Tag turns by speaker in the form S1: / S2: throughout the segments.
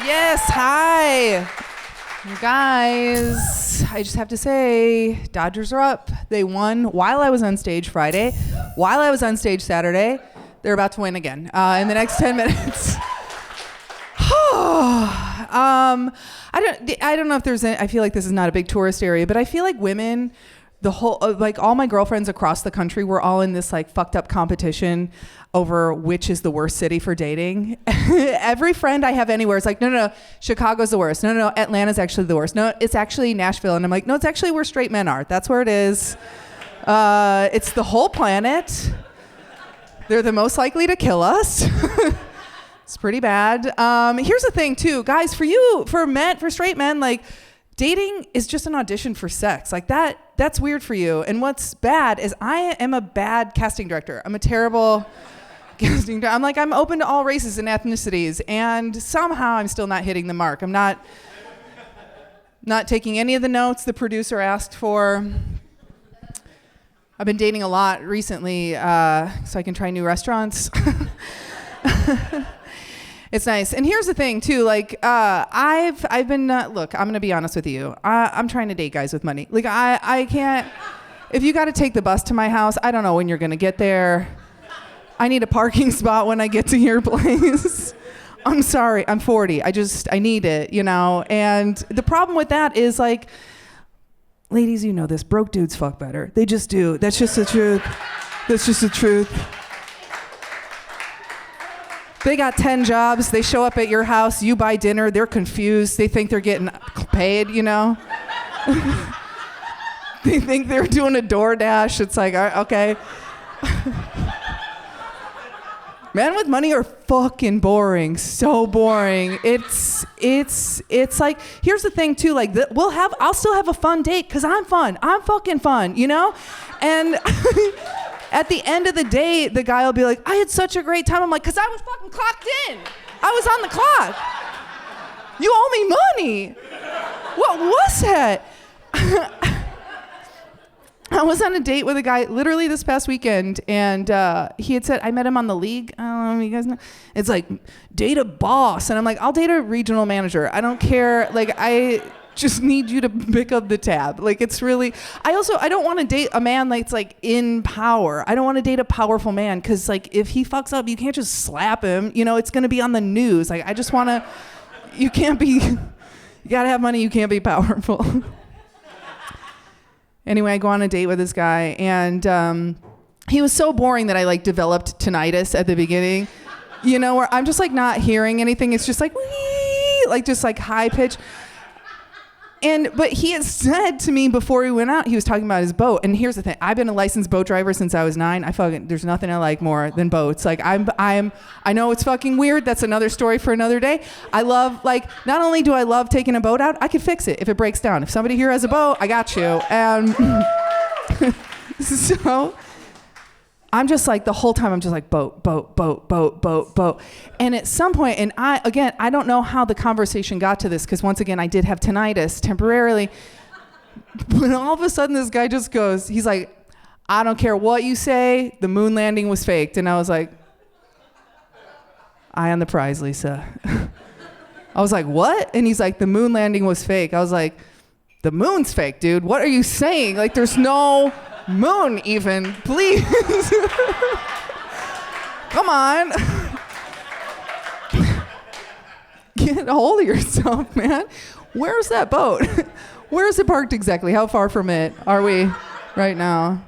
S1: Yes, hi. You guys, I just have to say, Dodgers are up. They won while I was on stage Friday, while I was on stage Saturday. They're about to win again in the next 10 minutes. I don't know if there's I feel like this is not a big tourist area, but I feel like women, the whole, like all my girlfriends across the country, we're all in this like fucked up competition over which is the worst city for dating. Every friend I have anywhere is like, no, Chicago's the worst. No, Atlanta's actually the worst. No, it's actually Nashville. And I'm like, no, it's actually where straight men are. That's where it is. It's the whole planet. They're the most likely to kill us. It's pretty bad. Here's the thing too, guys, for straight men, like dating is just an audition for sex. Like that's weird for you. And what's bad is I am a bad casting director. I'm a terrible casting director. I'm open to all races and ethnicities, and somehow I'm still not hitting the mark. I'm not taking any of the notes the producer asked for. I've been dating a lot recently, so I can try new restaurants. It's nice. And here's the thing too, like, I've been, look, I'm gonna be honest with you. I'm trying to date guys with money. Like, I can't, if you gotta take the bus to my house, I don't know when you're gonna get there. I need a parking spot when I get to your place. I'm sorry, I'm 40. I need it, you know? And the problem with that is, like, ladies, you know this, broke dudes fuck better. They just do. That's just the truth. That's just the truth. They got 10 jobs. They show up at your house. You buy dinner. They're confused. They think they're getting paid, you know? They think they're doing a DoorDash. It's like, okay. Men with money are fucking boring. So boring. It's like, here's the thing too, like I'll still have a fun date because I'm fun. I'm fucking fun, you know? And at the end of the day, the guy will be like, I had such a great time. I'm like, because I was fucking clocked in. I was on the clock. You owe me money. What was that? I was on a date with a guy literally this past weekend, and he had said, I met him on the League. I don't know if you guys know. It's like, date a boss. And I'm like, I'll date a regional manager. I don't care. Like, I just need you to pick up the tab. Like, it's really, I don't want to date a man that's like in power. I don't want to date a powerful man because, like, if he fucks up, you can't just slap him. You know, it's going to be on the news. Like, I just want to, you got to have money. You can't be powerful. Anyway, I go on a date with this guy, and he was so boring that I like developed tinnitus at the beginning, you know, where I'm just like not hearing anything. It's just like, wee, like just like high pitch. But he had said to me before we went out, he was talking about his boat. And here's the thing. I've been a licensed boat driver since I was 9. There's nothing I like more than boats. Like I know it's fucking weird. That's another story for another day. I love, like, not only do I love taking a boat out, I can fix it if it breaks down. If somebody here has a boat, I got you. And so I'm just like, the whole time I'm just like, boat. And at some point, and I don't know how the conversation got to this, because once again, I did have tinnitus temporarily. But all of a sudden, this guy just goes, he's like, I don't care what you say, the moon landing was faked. And I was like, eye on the prize, Lisa. I was like, what? And he's like, the moon landing was fake. I was like, the moon's fake, dude. What are you saying? Like, there's no moon even, please. Come on. Get a hold of yourself, man. Where's that boat? Where is it parked exactly? How far from it are we right now?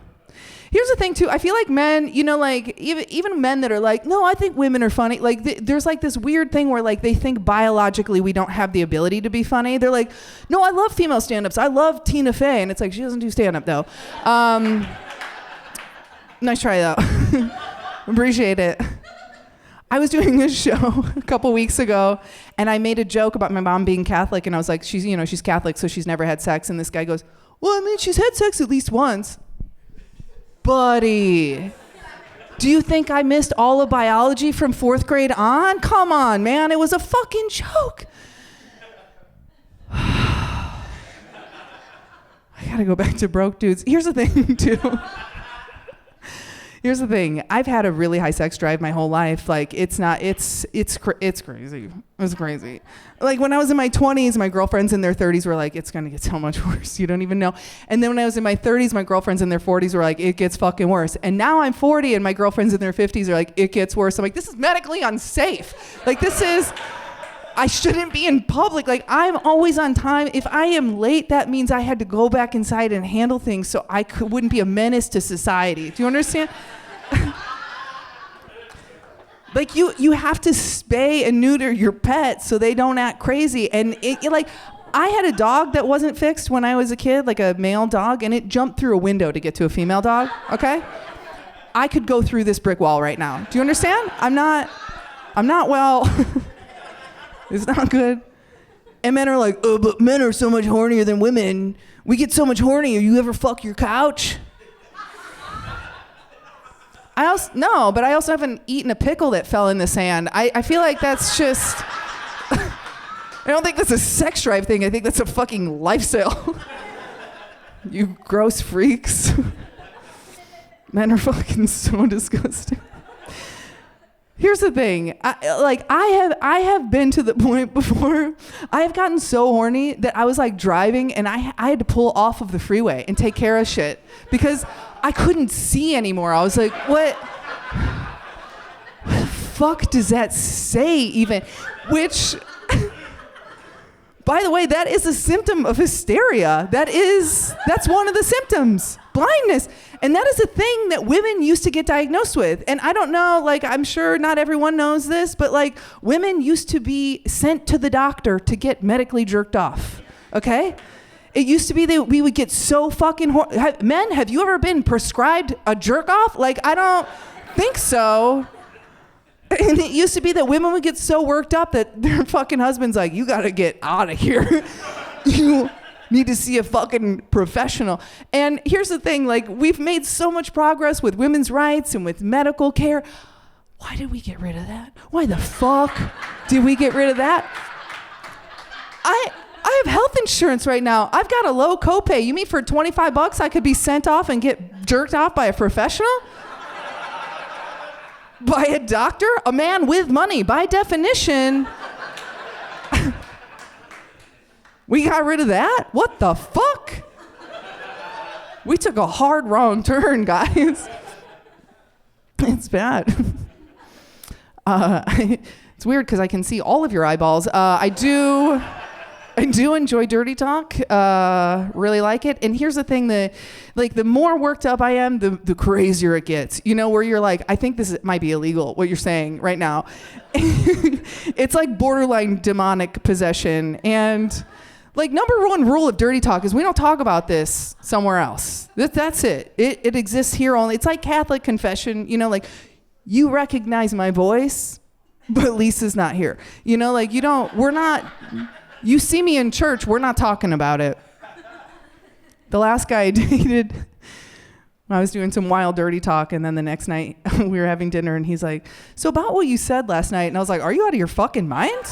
S1: Here's the thing too, I feel like men, you know, like even men that are like, no, I think women are funny. Like there's like this weird thing where like they think biologically we don't have the ability to be funny. They're like, no, I love female stand-ups. I love Tina Fey. And it's like, she doesn't do stand-up though. Nice try though. Appreciate it. I was doing this show a couple weeks ago, and I made a joke about my mom being Catholic, and I was like, she's Catholic, so she's never had sex. And this guy goes, well, I mean, she's had sex at least once. Buddy, do you think I missed all of biology from 4th grade on? Come on, man, it was a fucking joke. I gotta go back to broke dudes. Here's the thing, too. Here's the thing. I've had a really high sex drive my whole life. Like it's crazy. It's crazy. Like when I was in my 20s, my girlfriends in their 30s were like, it's going to get so much worse. You don't even know. And then when I was in my 30s, my girlfriends in their 40s were like, it gets fucking worse. And now I'm 40 and my girlfriends in their 50s are like, it gets worse. I'm like, this is medically unsafe. Like I shouldn't be in public. Like I'm always on time. If I am late, that means I had to go back inside and handle things so I wouldn't be a menace to society. Do you understand? Like you have to spay and neuter your pet so they don't act crazy. And I had a dog that wasn't fixed when I was a kid, like a male dog, and it jumped through a window to get to a female dog, okay? I could go through this brick wall right now. Do you understand? I'm not well. It's not good. And men are like, oh, but men are so much hornier than women. We get so much hornier. You ever fuck your couch? No, but I also haven't eaten a pickle that fell in the sand. I feel like that's just, I don't think that's a sex drive thing. I think that's a fucking lifestyle. You gross freaks. Men are fucking so disgusting. Here's the thing. I have been to the point before. I have gotten so horny that I was like driving and I had to pull off of the freeway and take care of shit because I couldn't see anymore. I was like, what the fuck does that say even? Which, by the way, that is a symptom of hysteria. That's one of the symptoms. Blindness. And that is a thing that women used to get diagnosed with. And I don't know, like, I'm sure not everyone knows this, but like women used to be sent to the doctor to get medically jerked off. Okay? It used to be that we would get so fucking men, have you ever been prescribed a jerk off? Like, I don't think so. And it used to be that women would get so worked up that their fucking husband's like, you gotta get out of here. You need to see a fucking professional. And here's the thing, like, we've made so much progress with women's rights and with medical care. Why did we get rid of that? Why the fuck did we get rid of that? I have health insurance right now. I've got a low copay. You mean for $25 I could be sent off and get jerked off by a professional? By a doctor? A man with money. By definition. We got rid of that? What the fuck? We took a hard wrong turn, guys. It's bad. It's weird because I can see all of your eyeballs. I do enjoy dirty talk. Really like it. And here's the thing: the more worked up I am, the crazier it gets. You know, where you're like, I think this might be illegal. What you're saying right now, it's like borderline demonic possession. And like number one rule of dirty talk is we don't talk about this somewhere else. That's it. It exists here only. It's like Catholic confession. You know, like you recognize my voice, but Lisa's not here. You know, like we're not. You see me in church, we're not talking about it. The last guy I dated, I was doing some wild dirty talk, and then the next night we were having dinner, and he's like, so about what you said last night, and I was like, are you out of your fucking mind?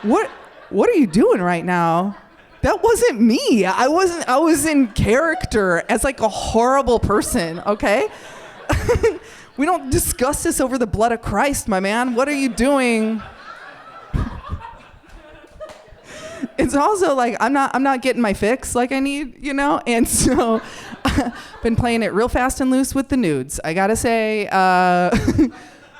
S1: What are you doing right now? That wasn't me. I was in character as like a horrible person, okay? We don't discuss this over the blood of Christ, my man. What are you doing? It's also like I'm not getting my fix like I need, you know? And so been playing it real fast and loose with the nudes. I gotta say,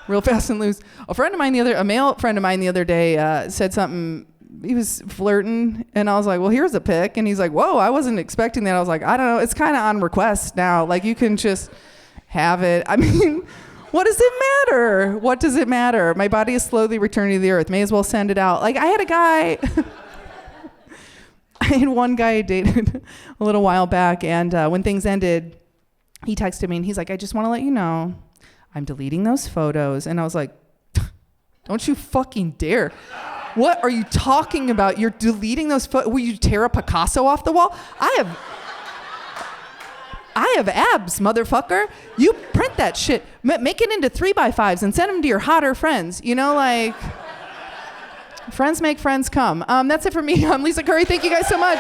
S1: real fast and loose. A male friend of mine the other day said something. He was flirting, and I was like, well, here's a pic. And he's like, whoa, I wasn't expecting that. I was like, I don't know. It's kind of on request now. Like, you can just have it. I mean, what does it matter? What does it matter? My body is slowly returning to the earth. May as well send it out. Like, I had one guy I dated a little while back, and when things ended, he texted me, and he's like, I just want to let you know, I'm deleting those photos. And I was like, don't you fucking dare. What are you talking about? You're deleting those photos? Will you tear a Picasso off the wall? I have abs, motherfucker. You print that shit. Make it into 3x5s and send them to your hotter friends. You know, like, friends make friends come. That's it for me. I'm Lisa Curry. Thank you guys so much.